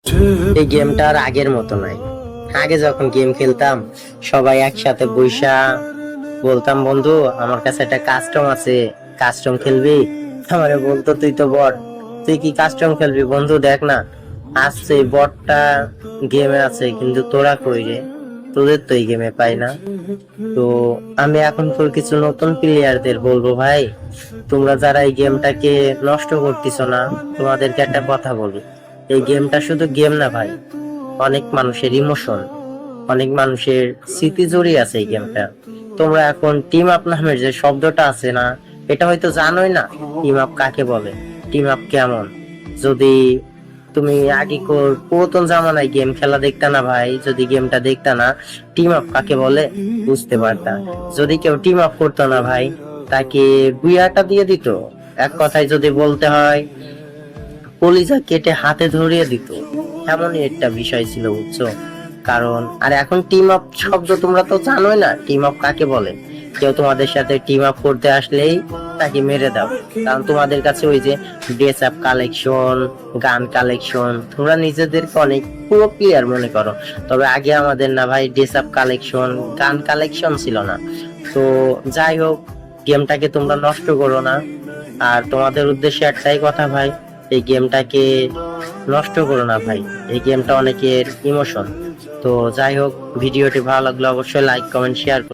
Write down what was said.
এই গেমটা আর আগের মতো নাই। আগে যখন গেম খেলতাম সবাই একসাথে বইসা বলতাম, বন্ধু আমার কাছে একটা কাস্টম আছে, কাস্টম খেলবি? আমারে বলতো তুই তো বট, তুই কি কাস্টম খেলবি? বন্ধু দেখ না, আসছে এই বটটা গেমে আছে, কিন্তু তোরা কই রে? তোদের তো এই গেমে পাই না। তো আমি এখন তোর কিছু নতুন প্লেয়ারদের বলবো, ভাই তোমরা যারা এই গেমটাকে নষ্ট করতেছ না, তোমাদেরকে একটা কথা বলি, এই গেমটা শুধু গেম না ভাই, অনেক মানুষের ইমোশন, অনেক মানুষের স্মৃতি জড়িয়ে আছে এই গেমটা। তোমরা এখন টিম আপ নামের যে শব্দটা আছে না, এটা হয়তো জানোই না টিম আপ কাকে বলে, টিম আপ কেমন। যদি তুমি আগে পুরাতন জামানায় গেম খেলা দেখতা না ভাই, যদি গেমটা দেখতা না, টিম আপ কাকে বলে বুঝতে পারতা। যদি কেউ টিম আপ করতো না ভাই, তাকে বুয়াটা দিয়ে দিত। এক কথায় যদি বলতে হয়, কলিজা কেটে হাতে ধরিয়ে দিত। এমনই একটা বিষয় ছিল, বুঝছো? কারণ আর এখন টিম আপ শব্দ তোমরা তো জানোই না টিম আপ কাকে বলে। কেউ তোমাদের সাথে টিম আপ করতে আসলেই তাকে মেরে দাও। কারণ তোমাদের কাছে ওই যে ড্রেস আপ কালেকশন, গান কালেকশন, তোমরা নিজেদেরকে অনেক পুরো প্লেয়ার মনে করো। তবে আগে আমাদের না ভাই ড্রেস আপ কালেকশন, গান কালেকশন ছিল না। তো যাই হোক, গেমটাকে তোমরা নষ্ট করো না। আর তোমাদের উদ্দেশ্যে একটাই কথা ভাই, এই গেমটাকে নষ্ট করো না ভাই, এই গেমটা অনেকের ইমোশন। তো যাই হোক, ভিডিওটি ভালো লাগলে অবশ্যই লাইক কমেন্ট শেয়ার